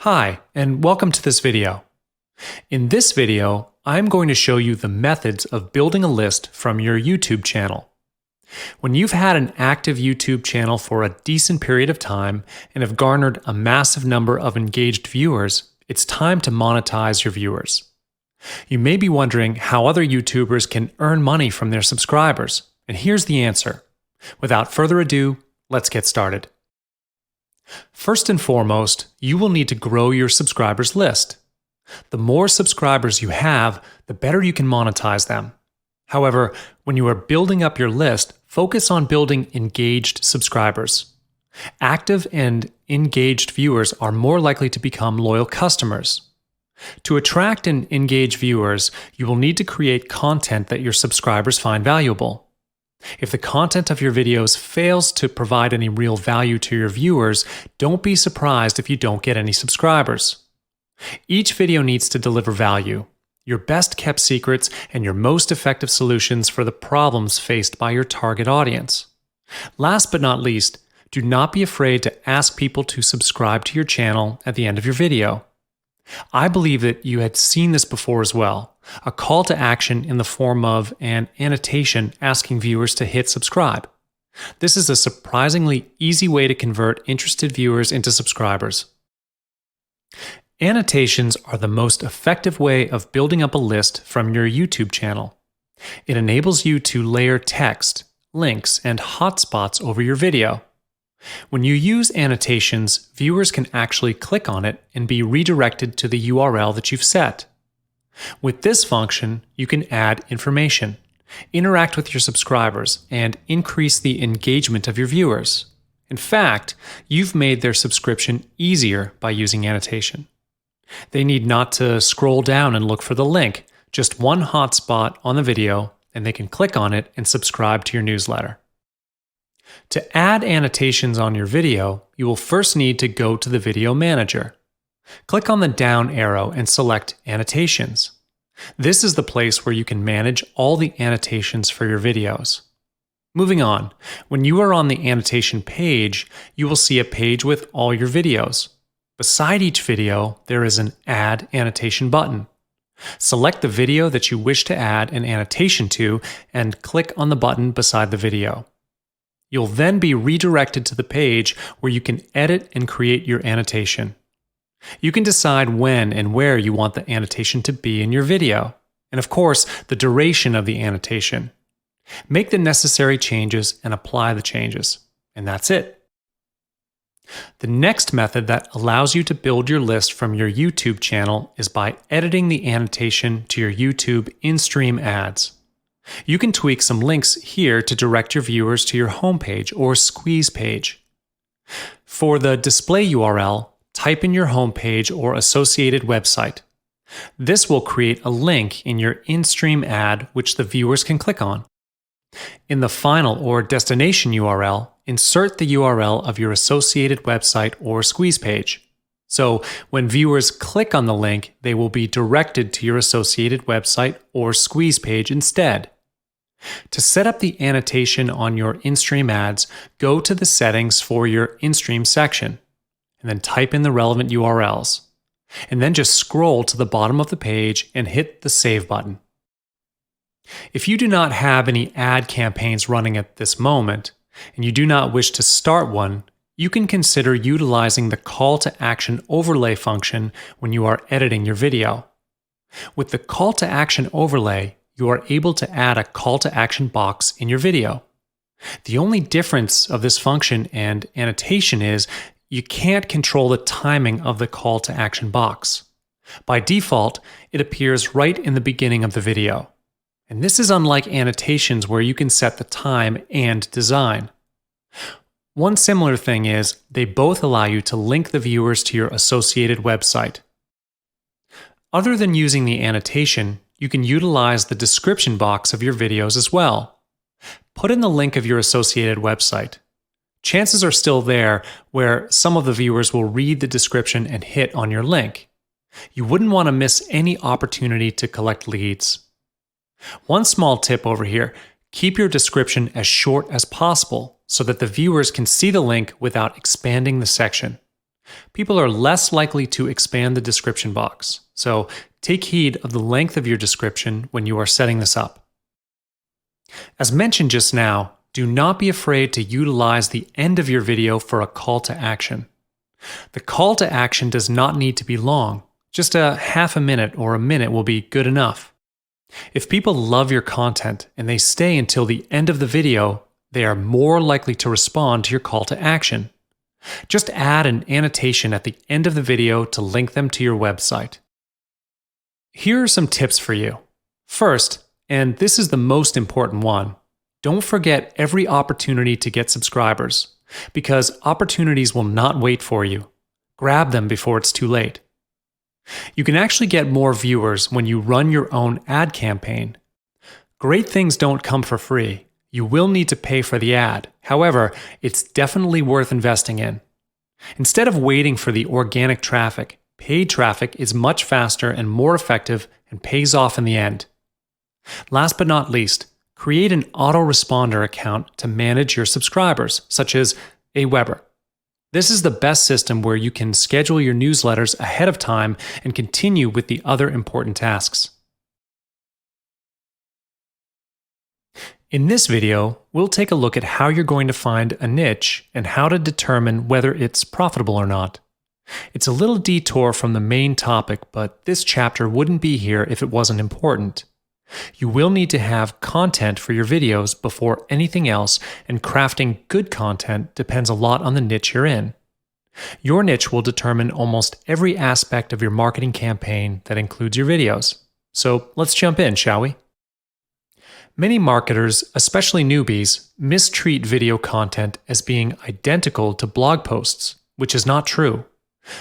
Hi, and welcome to this video. In this video, I'm going to show you the methods of building a list from your YouTube channel. When you've had an active YouTube channel for a decent period of time and have garnered a massive number of engaged viewers, it's time to monetize your viewers. You may be wondering how other YouTubers can earn money from their subscribers, and here's the answer. Without further ado, let's get started. First and foremost, you will need to grow your subscribers list. The more subscribers you have, the better you can monetize them. However, when you are building up your list, focus on building engaged subscribers. Active and engaged viewers are more likely to become loyal customers. To attract and engage viewers, you will need to create content that your subscribers find valuable. If the content of your videos fails to provide any real value to your viewers, don't be surprised if you don't get any subscribers. Each video needs to deliver value, your best kept secrets, and your most effective solutions for the problems faced by your target audience. Last but not least, do not be afraid to ask people to subscribe to your channel at the end of your video. I believe that you had seen this before as well, a call to action in the form of an annotation asking viewers to hit subscribe. This is a surprisingly easy way to convert interested viewers into subscribers. Annotations are the most effective way of building up a list from your YouTube channel. It enables you to layer text, links, and hotspots over your video. When you use annotations, viewers can actually click on it and be redirected to the URL that you've set. With this function, you can add information, interact with your subscribers, and increase the engagement of your viewers. In fact, you've made their subscription easier by using annotation. They need not to scroll down and look for the link, just one hotspot on the video, and they can click on it and subscribe to your newsletter. To add annotations on your video, you will first need to go to the Video Manager. Click on the down arrow and select Annotations. This is the place where you can manage all the annotations for your videos. Moving on, when you are on the annotation page, you will see a page with all your videos. Beside each video, there is an Add Annotation button. Select the video that you wish to add an annotation to and click on the button beside the video. You'll then be redirected to the page where you can edit and create your annotation. You can decide when and where you want the annotation to be in your video, and of course, the duration of the annotation. Make the necessary changes and apply the changes, and that's it. The next method that allows you to build your list from your YouTube channel is by editing the annotation to your YouTube in-stream ads. You can tweak some links here to direct your viewers to your homepage or squeeze page. For the display URL, type in your homepage or associated website. This will create a link in your in-stream ad which the viewers can click on. In the final or destination URL, insert the URL of your associated website or squeeze page. So when viewers click on the link, they will be directed to your associated website or squeeze page instead. To set up the annotation on your in-stream ads, go to the settings for your in-stream section, and then type in the relevant URLs. And then just scroll to the bottom of the page and hit the Save button. If you do not have any ad campaigns running at this moment, and you do not wish to start one, you can consider utilizing the Call to Action overlay function when you are editing your video. With the Call to Action overlay, you are able to add a call to action box in your video. The only difference of this function and annotation is you can't control the timing of the call to action box. By default, it appears right in the beginning of the video. And this is unlike annotations where you can set the time and design. One similar thing is they both allow you to link the viewers to your associated website. Other than using the annotation, you can utilize the description box of your videos as well. Put in the link of your associated website. Chances are still there where some of the viewers will read the description and hit on your link. You wouldn't want to miss any opportunity to collect leads. One small tip over here, keep your description as short as possible so that the viewers can see the link without expanding the section. People are less likely to expand the description box, so take heed of the length of your description when you are setting this up. As mentioned just now, do not be afraid to utilize the end of your video for a call to action. The call to action does not need to be long. Just a half a minute or a minute will be good enough. If people love your content and they stay until the end of the video, they are more likely to respond to your call to action. Just add an annotation at the end of the video to link them to your website. Here are some tips for you. First, and this is the most important one, don't forget every opportunity to get subscribers, because opportunities will not wait for you. Grab them before it's too late. You can actually get more viewers when you run your own ad campaign. Great things don't come for free. You will need to pay for the ad. However, it's definitely worth investing in. Instead of waiting for the organic traffic, paid traffic is much faster and more effective and pays off in the end. Last but not least, create an autoresponder account to manage your subscribers, such as Aweber. This is the best system where you can schedule your newsletters ahead of time and continue with the other important tasks. In this video, we'll take a look at how you're going to find a niche and how to determine whether it's profitable or not. It's a little detour from the main topic, but this chapter wouldn't be here if it wasn't important. You will need to have content for your videos before anything else, and crafting good content depends a lot on the niche you're in. Your niche will determine almost every aspect of your marketing campaign that includes your videos. So let's jump in, shall we? Many marketers, especially newbies, mistreat video content as being identical to blog posts, which is not true.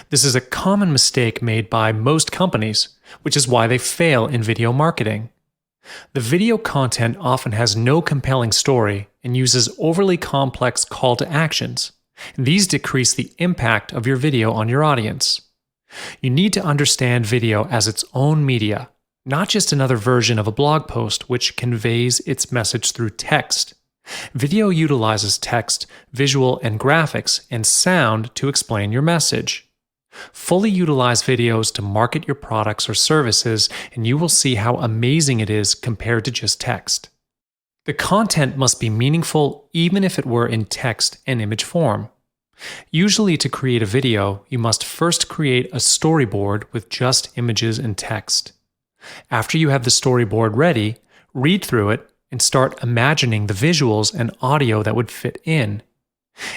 This is a common mistake made by most companies, which is why they fail in video marketing. The video content often has no compelling story and uses overly complex call to actions. These decrease the impact of your video on your audience. You need to understand video as its own media, not just another version of a blog post which conveys its message through text. Video utilizes text, visual and graphics, and sound to explain your message. Fully utilize videos to market your products or services, and you will see how amazing it is compared to just text. The content must be meaningful even if it were in text and image form. Usually, to create a video, you must first create a storyboard with just images and text. After you have the storyboard ready, read through it and start imagining the visuals and audio that would fit in.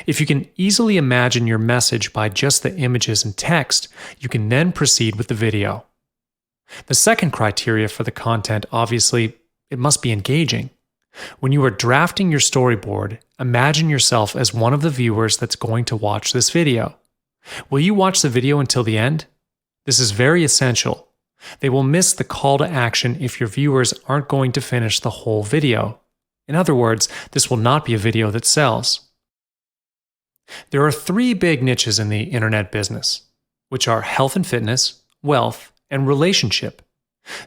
If you can easily imagine your message by just the images and text, you can then proceed with the video. The second criteria for the content, obviously, it must be engaging. When you are drafting your storyboard, imagine yourself as one of the viewers that's going to watch this video. Will you watch the video until the end? This is very essential. They will miss the call to action if your viewers aren't going to finish the whole video. In other words, this will not be a video that sells. There are three big niches in the internet business, which are health and fitness, wealth, and relationship.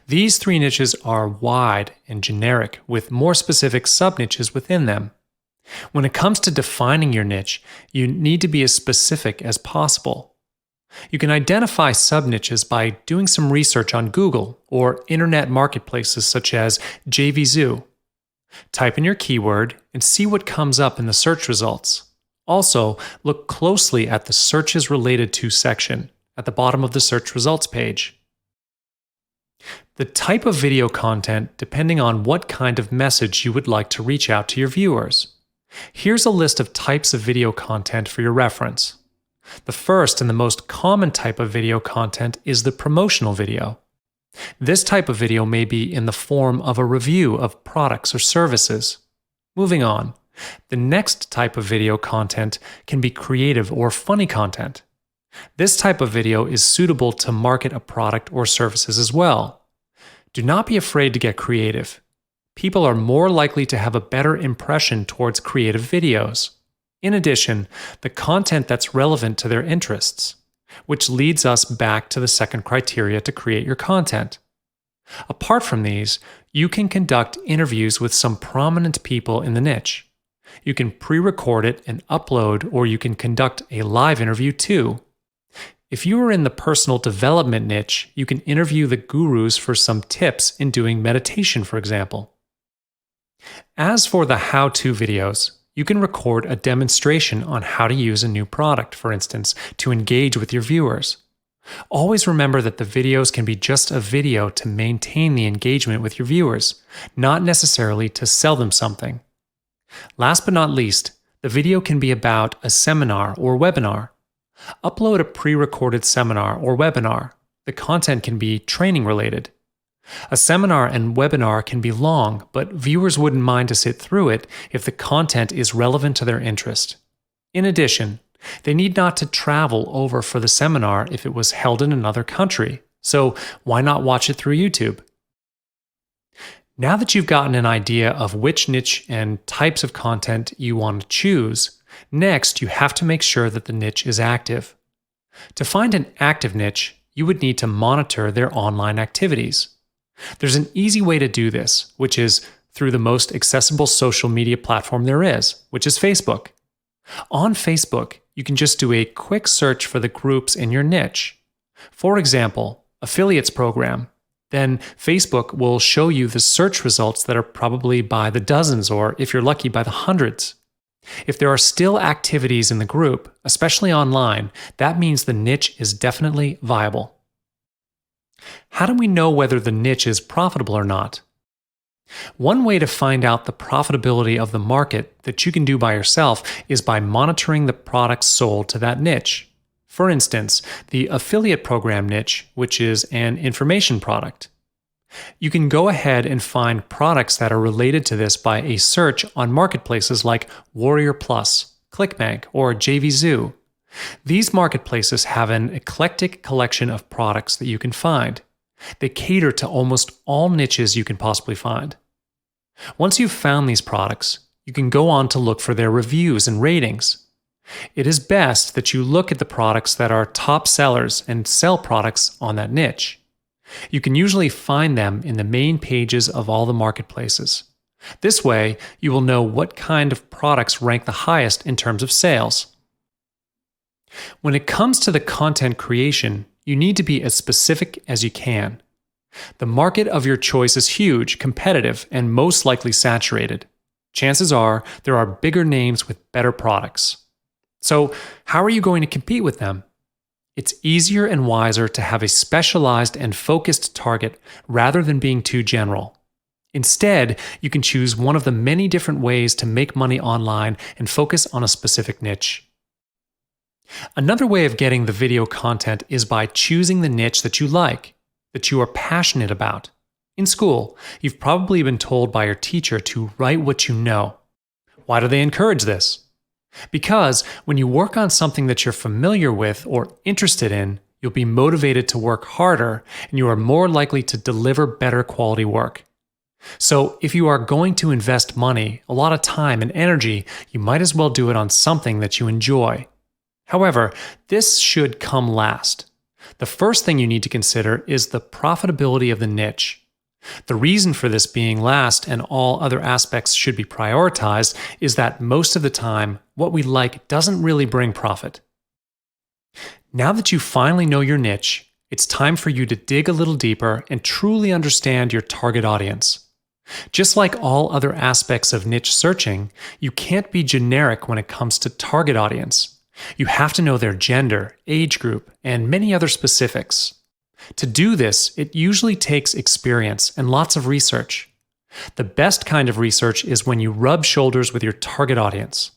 These three niches are wide and generic, with more specific sub-niches within them. When it comes to defining your niche, you need to be as specific as possible. You can identify sub-niches by doing some research on Google or internet marketplaces such as JVZoo. Type in your keyword and see what comes up in the search results. Also, look closely at the Searches Related To section at the bottom of the search results page. The type of video content depending on what kind of message you would like to reach out to your viewers. Here's a list of types of video content for your reference. The first and the most common type of video content is the promotional video. This type of video may be in the form of a review of products or services. Moving on. The next type of video content can be creative or funny content. This type of video is suitable to market a product or services as well. Do not be afraid to get creative. People are more likely to have a better impression towards creative videos. In addition, the content that's relevant to their interests, which leads us back to the second criteria to create your content. Apart from these, you can conduct interviews with some prominent people in the niche. You can pre-record it and upload, or you can conduct a live interview too. If you are in the personal development niche, you can interview the gurus for some tips in doing meditation, for example. As for the how-to videos, you can record a demonstration on how to use a new product, for instance, to engage with your viewers. Always remember that the videos can be just a video to maintain the engagement with your viewers, not necessarily to sell them something. Last but not least, the video can be about a seminar or webinar. Upload a pre-recorded seminar or webinar. The content can be training related. A seminar and webinar can be long, but viewers wouldn't mind to sit through it if the content is relevant to their interest. In addition, they need not to travel over for the seminar if it was held in another country, so why not watch it through YouTube? Now that you've gotten an idea of which niche and types of content you want to choose, next you have to make sure that the niche is active. To find an active niche, you would need to monitor their online activities. There's an easy way to do this, which is through the most accessible social media platform there is, which is Facebook. On Facebook, you can just do a quick search for the groups in your niche. For example, affiliates program. Then Facebook will show you the search results that are probably by the dozens, or if you're lucky, by the hundreds. If there are still activities in the group, especially online, that means the niche is definitely viable. How do we know whether the niche is profitable or not? One way to find out the profitability of the market that you can do by yourself is by monitoring the products sold to that niche. For instance, the affiliate program niche, which is an information product. You can go ahead and find products that are related to this by a search on marketplaces like Warrior Plus, ClickBank, or JVZoo. These marketplaces have an eclectic collection of products that you can find. They cater to almost all niches you can possibly find. Once you've found these products, you can go on to look for their reviews and ratings. It is best that you look at the products that are top sellers and sell products on that niche. You can usually find them in the main pages of all the marketplaces. This way, you will know what kind of products rank the highest in terms of sales. When it comes to the content creation, you need to be as specific as you can. The market of your choice is huge, competitive, and most likely saturated. Chances are there are bigger names with better products. So, how are you going to compete with them? It's easier and wiser to have a specialized and focused target rather than being too general. Instead, you can choose one of the many different ways to make money online and focus on a specific niche. Another way of getting the video content is by choosing the niche that you like, that you are passionate about. In school, you've probably been told by your teacher to write what you know. Why do they encourage this? Because when you work on something that you're familiar with or interested in, you'll be motivated to work harder and you are more likely to deliver better quality work. So if you are going to invest money, a lot of time and energy, you might as well do it on something that you enjoy. However, this should come last. The first thing you need to consider is the profitability of the niche. The reason for this being last and all other aspects should be prioritized is that most of the time, what we like doesn't really bring profit. Now that you finally know your niche, it's time for you to dig a little deeper and truly understand your target audience. Just like all other aspects of niche searching, you can't be generic when it comes to target audience. You have to know their gender, age group, and many other specifics. To do this, it usually takes experience and lots of research. The best kind of research is when you rub shoulders with your target audience.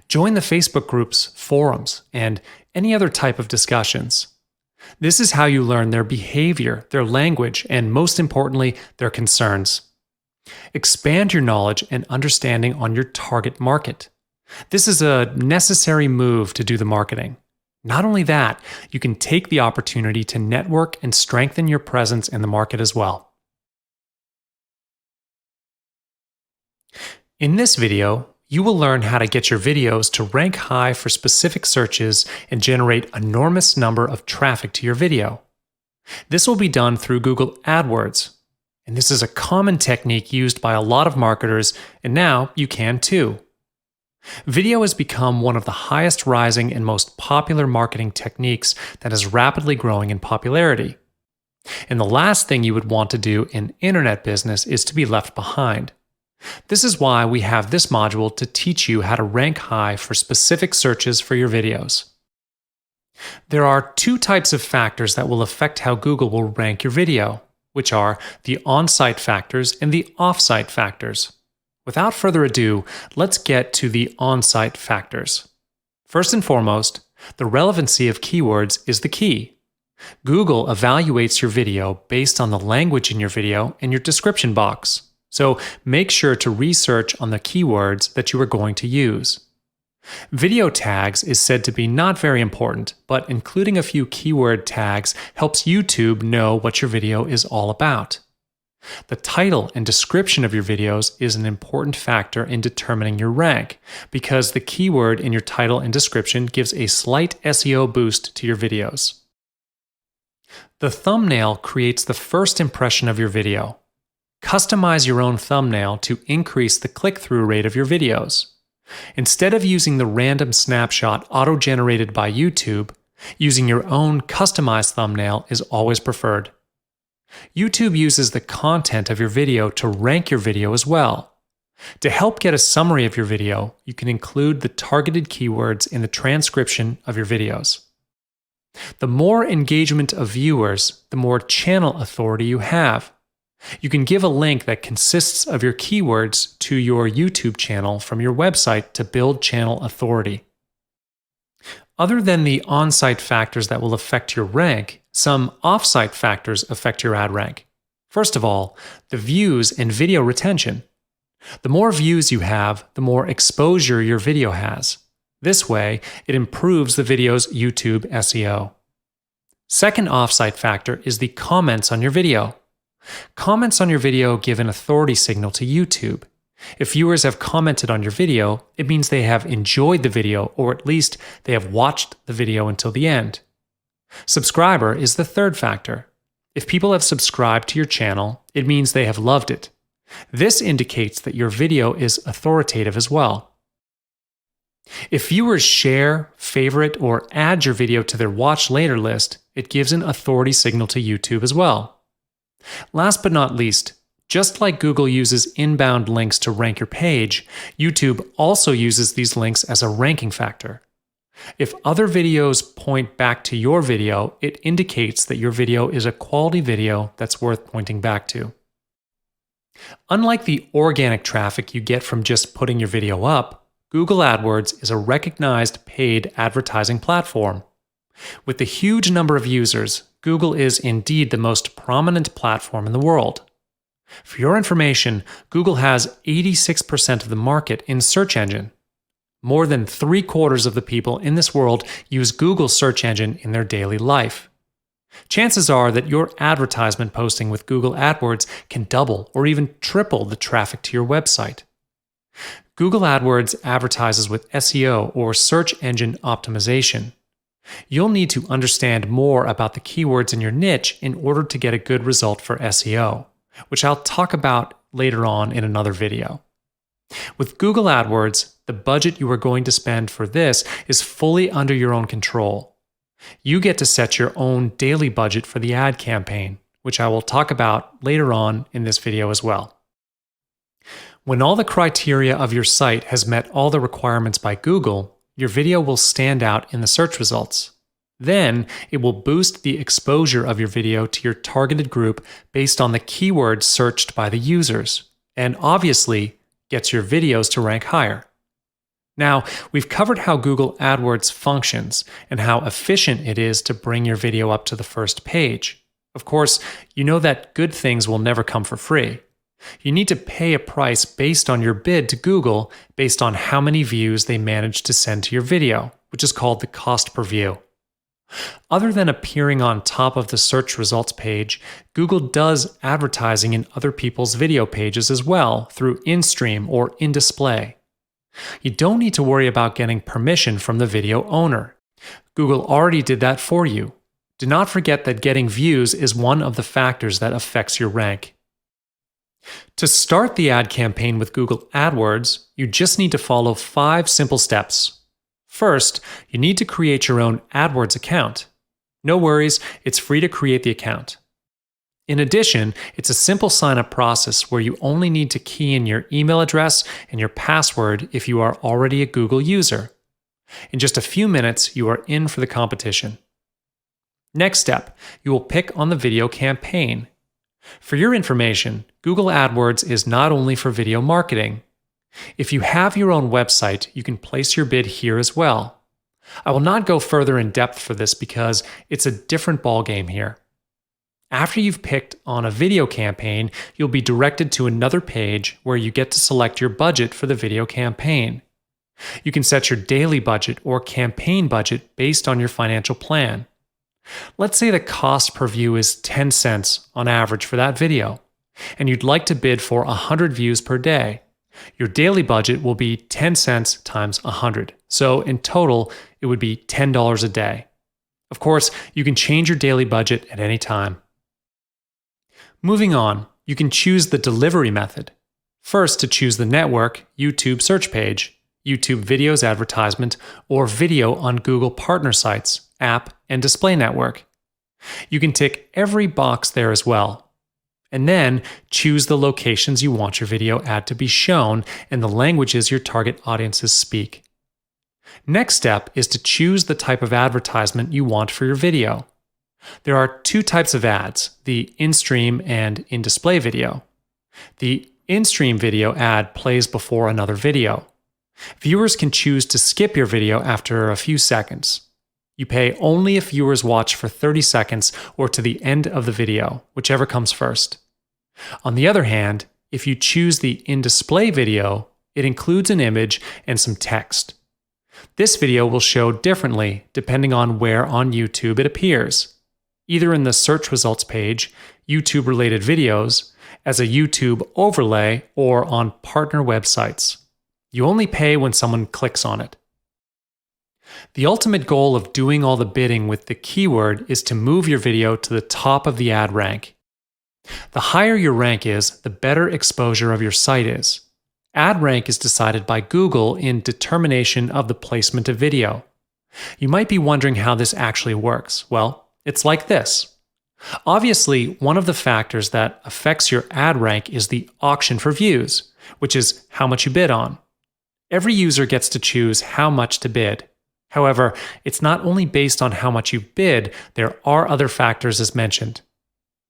Join the Facebook groups, forums, and any other type of discussions. This is how you learn their behavior, their language, and most importantly, their concerns. Expand your knowledge and understanding on your target market. This is a necessary move to do the marketing. Not only that, you can take the opportunity to network and strengthen your presence in the market as well. In this video, you will learn how to get your videos to rank high for specific searches and generate an enormous number of traffic to your video. This will be done through Google AdWords, and this is a common technique used by a lot of marketers, and now you can too. Video has become one of the highest rising and most popular marketing techniques that is rapidly growing in popularity. And the last thing you would want to do in internet business is to be left behind. This is why we have this module to teach you how to rank high for specific searches for your videos. There are two types of factors that will affect how Google will rank your video, which are the on-site factors and the off-site factors. Without further ado, let's get to the on-site factors. First and foremost, the relevancy of keywords is the key. Google evaluates your video based on the language in your video and your description box. So make sure to research on the keywords that you are going to use. Video tags is said to be not very important, but including a few keyword tags helps YouTube know what your video is all about. The title and description of your videos is an important factor in determining your rank, because the keyword in your title and description gives a slight SEO boost to your videos. The thumbnail creates the first impression of your video. Customize your own thumbnail to increase the click-through rate of your videos. Instead of using the random snapshot auto-generated by YouTube, using your own customized thumbnail is always preferred. YouTube uses the content of your video to rank your video as well. To help get a summary of your video, you can include the targeted keywords in the transcription of your videos. The more engagement of viewers, the more channel authority you have. You can give a link that consists of your keywords to your YouTube channel from your website to build channel authority. Other than the on-site factors that will affect your rank, some off-site factors affect your ad rank. First of all, the views and video retention. The more views you have, the more exposure your video has. This way, it improves the video's YouTube SEO. Second off-site factor is the comments on your video. Comments on your video give an authority signal to YouTube. If viewers have commented on your video, it means they have enjoyed the video, or at least they have watched the video until the end. Subscriber is the third factor. If people have subscribed to your channel, it means they have loved it. This indicates that your video is authoritative as well. If viewers share, favorite, or add your video to their watch later list, it gives an authority signal to YouTube as well. Last but not least, just like Google uses inbound links to rank your page, YouTube also uses these links as a ranking factor. If other videos point back to your video, it indicates that your video is a quality video that's worth pointing back to. Unlike the organic traffic you get from just putting your video up, Google AdWords is a recognized paid advertising platform. With the huge number of users, Google is indeed the most prominent platform in the world. For your information, Google has 86% of the market in search engine. More than 3/4 of the people in this world use Google's search engine in their daily life. Chances are that your advertisement posting with Google AdWords can double or even triple the traffic to your website. Google AdWords advertises with SEO or search engine optimization. You'll need to understand more about the keywords in your niche in order to get a good result for SEO, which I'll talk about later on in another video. With Google AdWords, the budget you are going to spend for this is fully under your own control. You get to set your own daily budget for the ad campaign, which I will talk about later on in this video as well. When all the criteria of your site has met all the requirements by Google, your video will stand out in the search results. Then, it will boost the exposure of your video to your targeted group based on the keywords searched by the users, and obviously gets your videos to rank higher. Now, we've covered how Google AdWords functions and how efficient it is to bring your video up to the first page. Of course, you know that good things will never come for free. You need to pay a price based on your bid to Google based on how many views they manage to send to your video, which is called the cost per view. Other than appearing on top of the search results page, Google does advertising in other people's video pages as well through in-stream or in-display. You don't need to worry about getting permission from the video owner. Google already did that for you. Do not forget that getting views is one of the factors that affects your rank. To start the ad campaign with Google AdWords, you just need to follow 5 simple steps. First, you need to create your own AdWords account. No worries, it's free to create the account. In addition, it's a simple sign-up process where you only need to key in your email address and your password if you are already a Google user. In just a few minutes, you are in for the competition. Next step, you will pick on the video campaign. For your information, Google AdWords is not only for video marketing. If you have your own website, you can place your bid here as well. I will not go further in depth for this because it's a different ballgame here. After you've picked on a video campaign, you'll be directed to another page where you get to select your budget for the video campaign. You can set your daily budget or campaign budget based on your financial plan. Let's say the cost per view is 10 cents on average for that video, and you'd like to bid for 100 views per day. Your daily budget will be 10 cents times 100, so in total, it would be $10 a day. Of course, you can change your daily budget at any time. Moving on, you can choose the delivery method. First, to choose the network, YouTube search page, YouTube videos advertisement, or video on Google partner sites, app, and display network. You can tick every box there as well. And then choose the locations you want your video ad to be shown and the languages your target audiences speak. Next step is to choose the type of advertisement you want for your video. There are 2 types of ads, the in-stream and in-display video. The in-stream video ad plays before another video. Viewers can choose to skip your video after a few seconds. You pay only if viewers watch for 30 seconds or to the end of the video, whichever comes first. On the other hand, if you choose the in-display video, it includes an image and some text. This video will show differently depending on where on YouTube it appears, either in the search results page, YouTube-related videos, as a YouTube overlay, or on partner websites. You only pay when someone clicks on it. The ultimate goal of doing all the bidding with the keyword is to move your video to the top of the ad rank. The higher your rank is, the better exposure of your site is. Ad rank is decided by Google in determination of the placement of video. You might be wondering how this actually works. Well, it's like this. Obviously, one of the factors that affects your ad rank is the auction for views, which is how much you bid on. Every user gets to choose how much to bid. However, it's not only based on how much you bid, there are other factors as mentioned.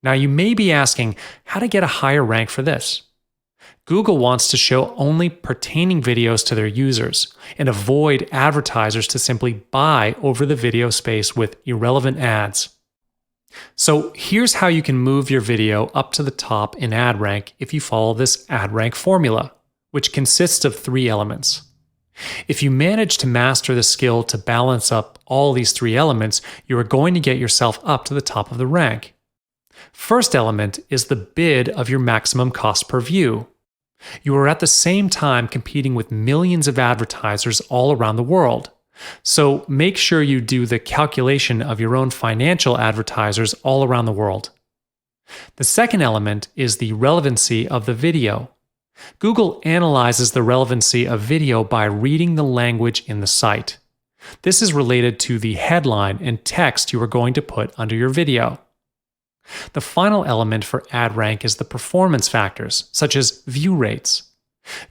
Now you may be asking how to get a higher rank for this. Google wants to show only pertaining videos to their users and avoid advertisers to simply buy over the video space with irrelevant ads. So here's how you can move your video up to the top in ad rank if you follow this ad rank formula, which consists of 3 elements. If you manage to master the skill to balance up all these 3 elements, you are going to get yourself up to the top of the rank. First element is the bid of your maximum cost per view. You are at the same time competing with millions of advertisers all around the world. So make sure you do the calculation of your own financial advertisers all around the world. The second element is the relevancy of the video. Google analyzes the relevancy of video by reading the language in the site. This is related to the headline and text you are going to put under your video. The final element for ad rank is the performance factors, such as view rates.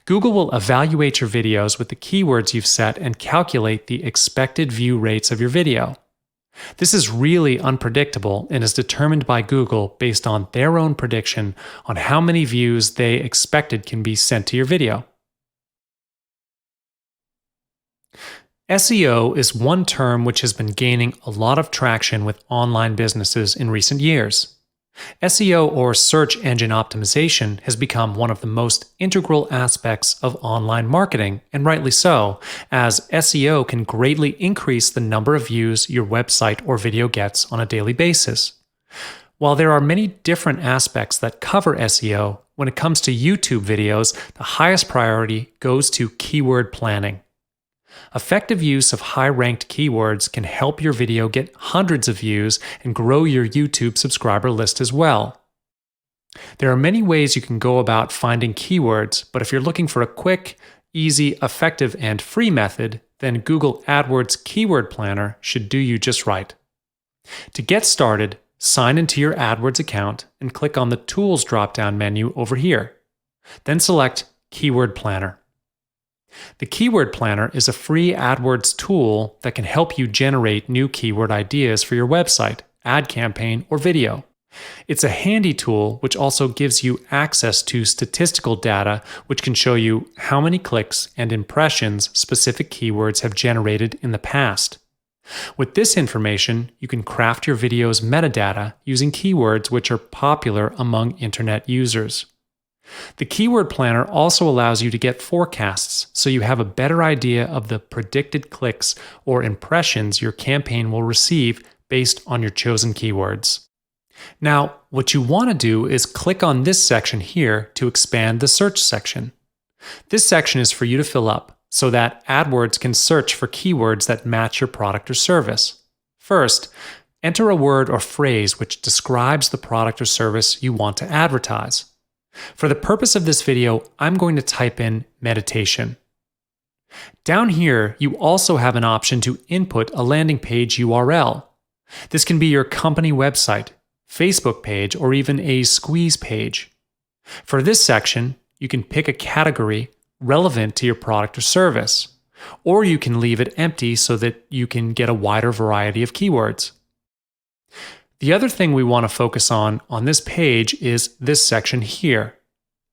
Google will evaluate your videos with the keywords you've set and calculate the expected view rates of your video. This is really unpredictable and is determined by Google based on their own prediction on how many views they expected can be sent to your video. SEO is one term which has been gaining a lot of traction with online businesses in recent years. SEO, or search engine optimization, has become one of the most integral aspects of online marketing, and rightly so, as SEO can greatly increase the number of views your website or video gets on a daily basis. While there are many different aspects that cover SEO, when it comes to YouTube videos, the highest priority goes to keyword planning. Effective use of high-ranked keywords can help your video get hundreds of views and grow your YouTube subscriber list as well. There are many ways you can go about finding keywords, but if you're looking for a quick, easy, effective, and free method, then Google AdWords Keyword Planner should do you just right. To get started, sign into your AdWords account and click on the Tools drop-down menu over here. Then select Keyword Planner. The Keyword Planner is a free AdWords tool that can help you generate new keyword ideas for your website, ad campaign, or video. It's a handy tool which also gives you access to statistical data which can show you how many clicks and impressions specific keywords have generated in the past. With this information, you can craft your video's metadata using keywords which are popular among internet users. The Keyword Planner also allows you to get forecasts so you have a better idea of the predicted clicks or impressions your campaign will receive based on your chosen keywords. Now, what you want to do is click on this section here to expand the search section. This section is for you to fill up so that AdWords can search for keywords that match your product or service. First, enter a word or phrase which describes the product or service you want to advertise. For the purpose of this video, I'm going to type in meditation. Down here, you also have an option to input a landing page URL. This can be your company website, Facebook page, or even a squeeze page. For this section, you can pick a category relevant to your product or service, or you can leave it empty so that you can get a wider variety of keywords. The other thing we want to focus on this page is this section here.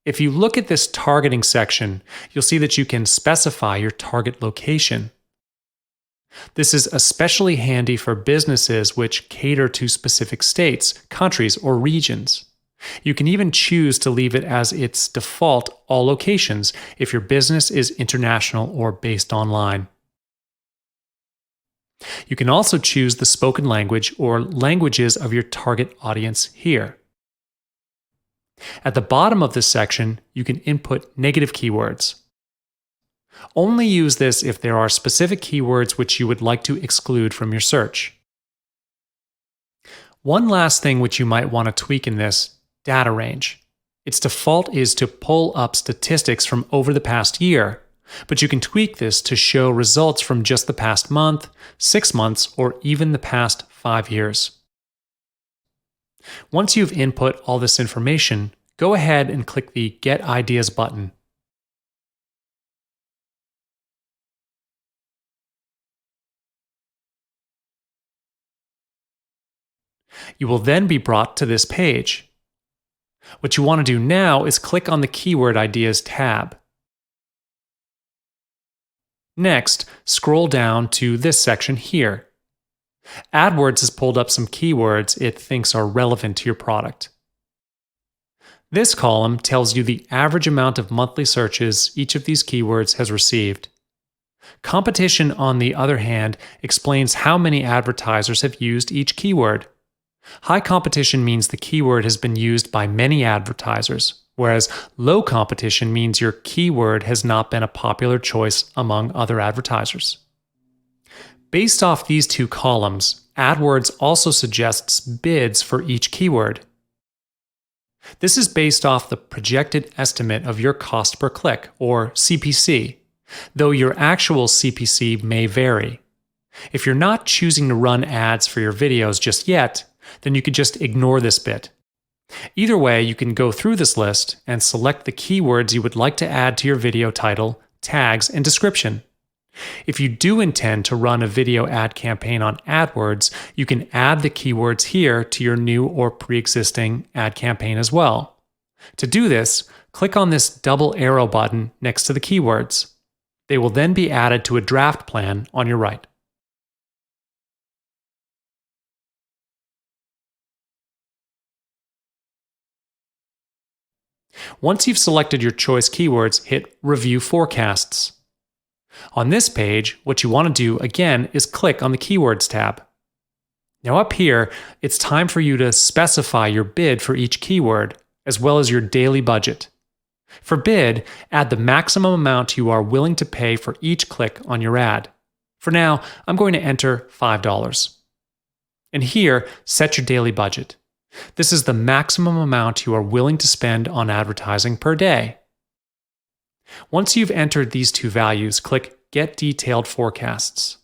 If you look at this targeting section, you'll see that you can specify your target location. This is especially handy for businesses which cater to specific states, countries, or regions. You can even choose to leave it as its default all locations if your business is international or based online. You can also choose the spoken language or languages of your target audience here. At the bottom of this section, you can input negative keywords. Only use this if there are specific keywords which you would like to exclude from your search. One last thing which you might want to tweak in this data range. Its default is to pull up statistics from over the past year, but you can tweak this to show results from just the past month, 6 months, or even the past 5 years. Once you've input all this information, go ahead and click the Get Ideas button. You will then be brought to this page. What you want to do now is click on the Keyword Ideas tab. Next, scroll down to this section here. AdWords has pulled up some keywords it thinks are relevant to your product. This column tells you the average amount of monthly searches each of these keywords has received. Competition, on the other hand, explains how many advertisers have used each keyword. High competition means the keyword has been used by many advertisers, whereas low competition means your keyword has not been a popular choice among other advertisers. Based off these two columns, AdWords also suggests bids for each keyword. This is based off the projected estimate of your cost per click, or CPC, though your actual CPC may vary. If you're not choosing to run ads for your videos just yet, then you could just ignore this bit. Either way, you can go through this list and select the keywords you would like to add to your video title, tags, and description. If you do intend to run a video ad campaign on AdWords, you can add the keywords here to your new or pre-existing ad campaign as well. To do this, click on this double arrow button next to the keywords. They will then be added to a draft plan on your right. Once you've selected your choice keywords, hit Review Forecasts. On this page, what you want to do again is click on the Keywords tab. Now up here, it's time for you to specify your bid for each keyword, as well as your daily budget. For bid, add the maximum amount you are willing to pay for each click on your ad. For now, I'm going to enter $5. And here, set your daily budget. This is the maximum amount you are willing to spend on advertising per day. Once you've entered these two values, click Get Detailed Forecasts.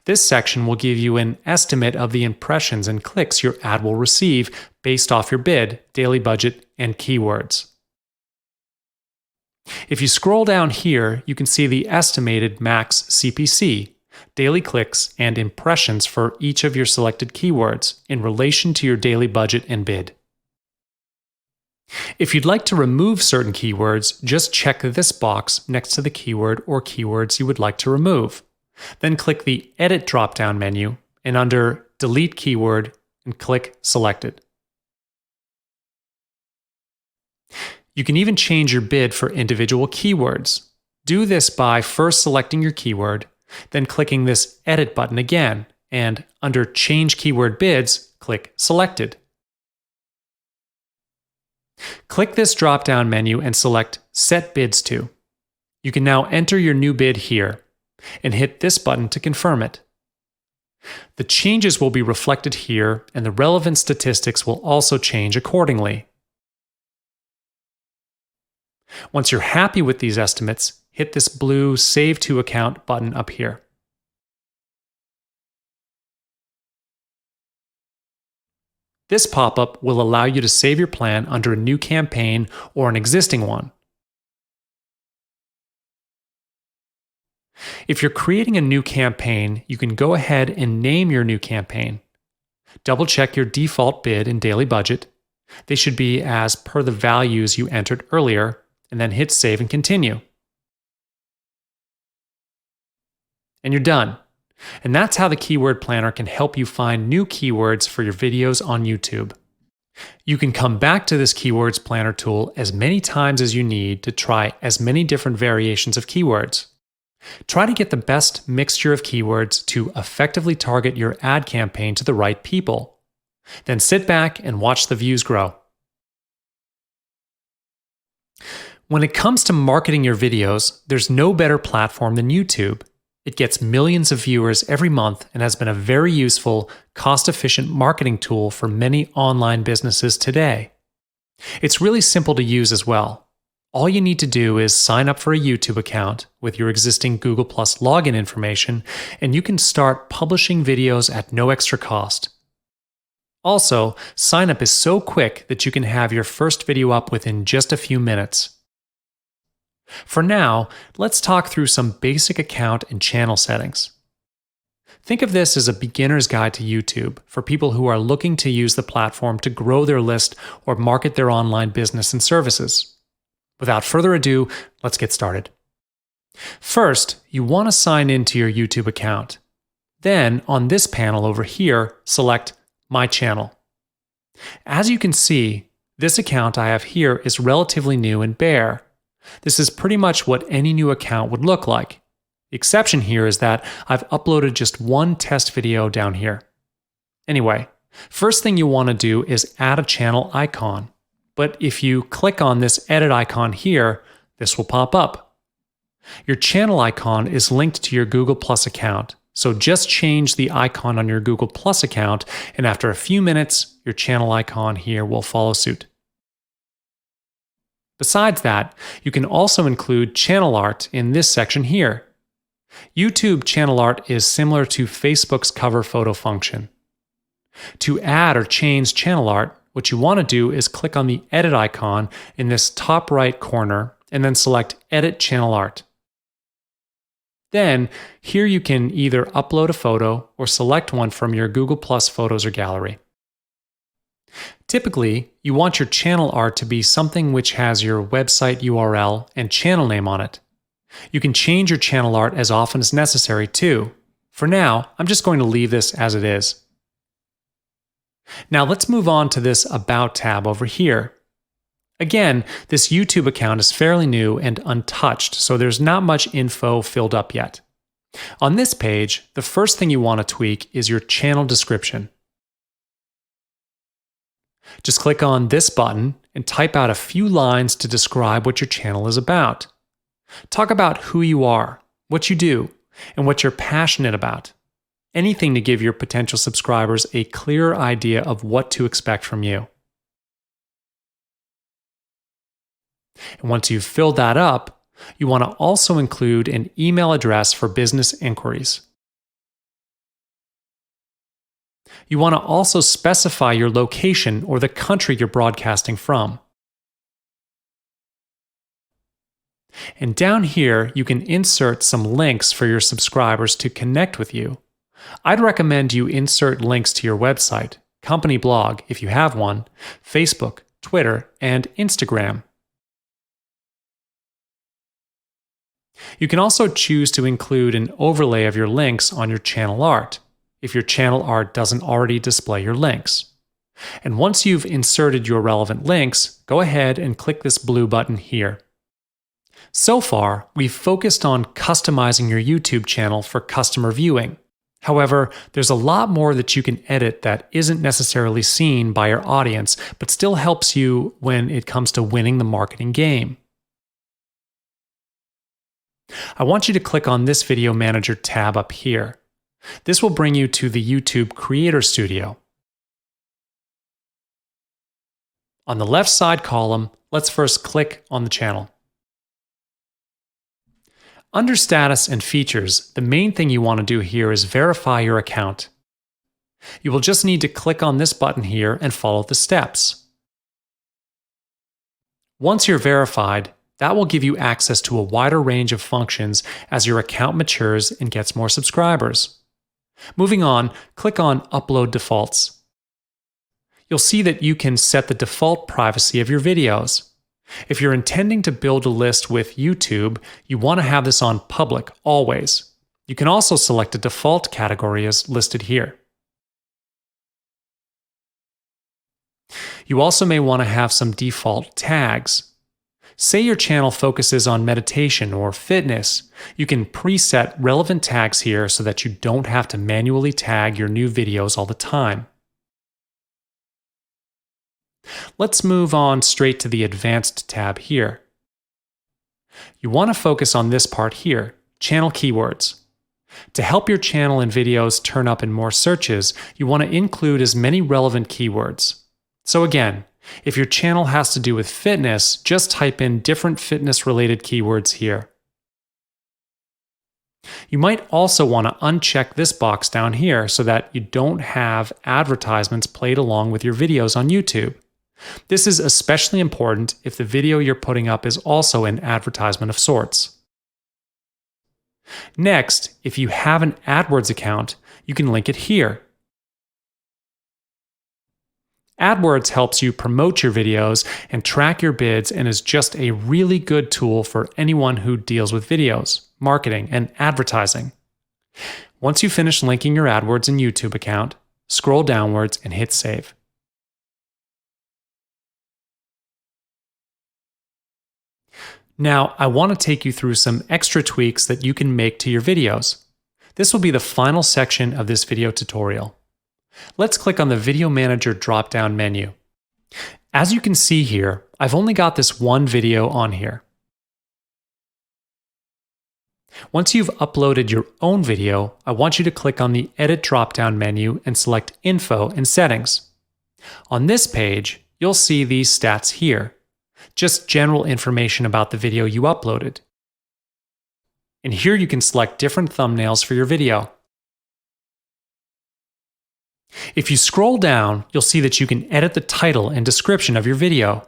This section will give you an estimate of the impressions and clicks your ad will receive based off your bid, daily budget, and keywords. If you scroll down here, you can see the estimated max CPC, daily clicks, and impressions for each of your selected keywords in relation to your daily budget and bid. If you'd like to remove certain keywords, just check this box next to the keyword or keywords you would like to remove. Then click the Edit drop-down menu and under Delete Keyword and click Selected. You can even change your bid for individual keywords. Do this by first selecting your keyword, then clicking this Edit button again, and under Change Keyword Bids, click Selected. Click this drop-down menu and select Set Bids To. You can now enter your new bid here, and hit this button to confirm it. The changes will be reflected here, and the relevant statistics will also change accordingly. Once you're happy with these estimates, hit this blue Save to Account button up here. This pop-up will allow you to save your plan under a new campaign or an existing one. If you're creating a new campaign, you can go ahead and name your new campaign. Double-check your default bid and daily budget. They should be as per the values you entered earlier, and then hit Save and Continue. And you're done. And that's how the Keyword Planner can help you find new keywords for your videos on YouTube. You can come back to this Keywords Planner tool as many times as you need to try as many different variations of keywords. Try to get the best mixture of keywords to effectively target your ad campaign to the right people. Then sit back and watch the views grow. When it comes to marketing your videos, there's no better platform than YouTube. It gets millions of viewers every month and has been a very useful, cost-efficient marketing tool for many online businesses today. It's really simple to use as well. All you need to do is sign up for a YouTube account with your existing Google+ login information, and you can start publishing videos at no extra cost. Also, sign up is so quick that you can have your first video up within just a few minutes. For now, let's talk through some basic account and channel settings. Think of this as a beginner's guide to YouTube for people who are looking to use the platform to grow their list or market their online business and services. Without further ado, let's get started. First, you want to sign into your YouTube account. Then, on this panel over here, select My Channel. As you can see, this account I have here is relatively new and bare. This is pretty much what any new account would look like. The exception here is that I've uploaded just one test video down here. Anyway, first thing you want to do is add a channel icon. But if you click on this edit icon here, this will pop up. Your channel icon is linked to your Google+ account, so just change the icon on your Google+ account, and after a few minutes, your channel icon here will follow suit. Besides that, you can also include channel art in this section here. YouTube channel art is similar to Facebook's cover photo function. To add or change channel art, what you want to do is click on the edit icon in this top right corner and then select Edit Channel Art. Then, here you can either upload a photo or select one from your Google+ Photos or gallery. Typically, you want your channel art to be something which has your website URL and channel name on it. You can change your channel art as often as necessary too. For now, I'm just going to leave this as it is. Now let's move on to this About tab over here. Again, this YouTube account is fairly new and untouched, so there's not much info filled up yet. On this page, the first thing you want to tweak is your channel description. Just click on this button and type out a few lines to describe what your channel is about. Talk about who you are, what you do, and what you're passionate about. anything to give your potential subscribers a clearer idea of what to expect from you. And once you've filled that up, you want to also include an email address for business inquiries. You want to also specify your location or the country you're broadcasting from. And down here, you can insert some links for your subscribers to connect with you. I'd recommend you insert links to your website, company blog if you have one, Facebook, Twitter, and Instagram. You can also choose to include an overlay of your links on your channel art, if your channel art doesn't already display your links. And once you've inserted your relevant links, go ahead and click this blue button here. So far, we've focused on customizing your YouTube channel for customer viewing. However, there's a lot more that you can edit that isn't necessarily seen by your audience, but still helps you when it comes to winning the marketing game. I want you to click on this Video Manager tab up here. This will bring you to the YouTube Creator Studio. On the left side column, let's first click on the channel. Under Status and Features, the main thing you want to do here is verify your account. You will just need to click on this button here and follow the steps. Once you're verified, that will give you access to a wider range of functions as your account matures and gets more subscribers. Moving on, click on Upload Defaults. You'll see that you can set the default privacy of your videos. If you're intending to build a list with YouTube, you want to have this on Public always. You can also select a default category as listed here. You also may want to have some default tags. Say your channel focuses on meditation or fitness, you can preset relevant tags here so that you don't have to manually tag your new videos all the time. Let's move on straight to the Advanced tab here. You want to focus on this part here, Channel Keywords. To help your channel and videos turn up in more searches, you want to include as many relevant keywords. So again, if your channel has to do with fitness, just type in different fitness-related keywords here. You might also want to uncheck this box down here so that you don't have advertisements played along with your videos on YouTube. This is especially important if the video you're putting up is also an advertisement of sorts. Next, if you have an AdWords account, you can link it here. AdWords helps you promote your videos and track your bids and is just a really good tool for anyone who deals with videos, marketing, and advertising. Once you finish linking your AdWords and YouTube account, scroll downwards and hit Save. Now, I want to take you through some extra tweaks that you can make to your videos. This will be the final section of this video tutorial. Let's click on the Video Manager drop-down menu. As you can see here, I've only got this one video on here. Once you've uploaded your own video, I want you to click on the Edit drop-down menu and select Info and Settings. On this page, you'll see these stats here, just general information about the video you uploaded. And here you can select different thumbnails for your video. If you scroll down, you'll see that you can edit the title and description of your video.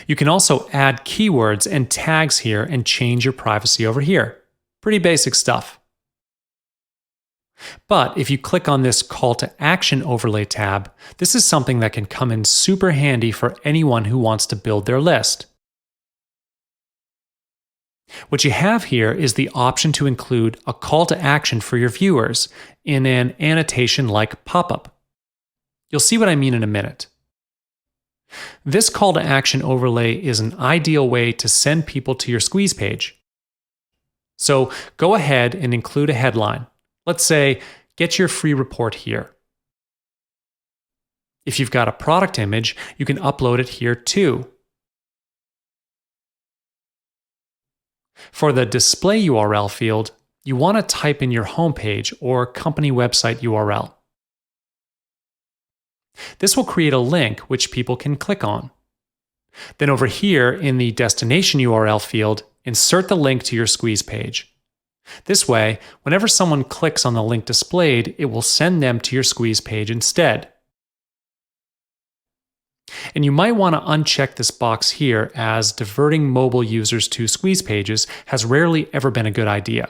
You can also add keywords and tags here and change your privacy over here. Pretty basic stuff. But if you click on this Call to Action overlay tab, this is something that can come in super handy for anyone who wants to build their list. What you have here is the option to include a call to action for your viewers in an annotation like pop-up. You'll see what I mean in a minute. This call to action overlay is an ideal way to send people to your squeeze page. So go ahead and include a headline. Let's say, get your free report here. If you've got a product image, you can upload it here too. For the display URL field, you want to type in your homepage or company website URL. This will create a link which people can click on. Then over here in the destination URL field, insert the link to your squeeze page. This way, whenever someone clicks on the link displayed, it will send them to your squeeze page instead. And you might want to uncheck this box here, as diverting mobile users to squeeze pages has rarely ever been a good idea.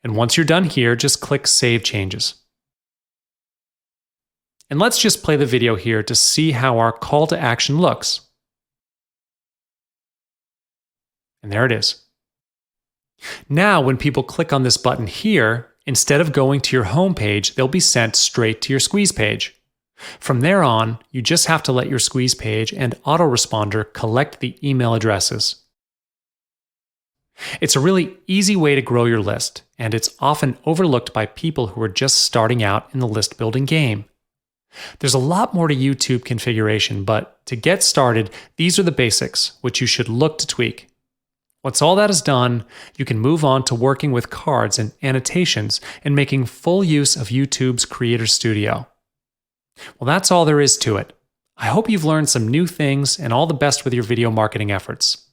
And once you're done here, just click Save Changes. And let's just play the video here to see how our call to action looks. And there it is. Now, when people click on this button here, instead of going to your home page, they'll be sent straight to your squeeze page. From there on, you just have to let your squeeze page and autoresponder collect the email addresses. It's a really easy way to grow your list, and it's often overlooked by people who are just starting out in the list building game. There's a lot more to YouTube configuration, but to get started, these are the basics, which you should look to tweak. Once all that is done, you can move on to working with cards and annotations and making full use of YouTube's Creator Studio. Well, that's all there is to it. I hope you've learned some new things, and all the best with your video marketing efforts.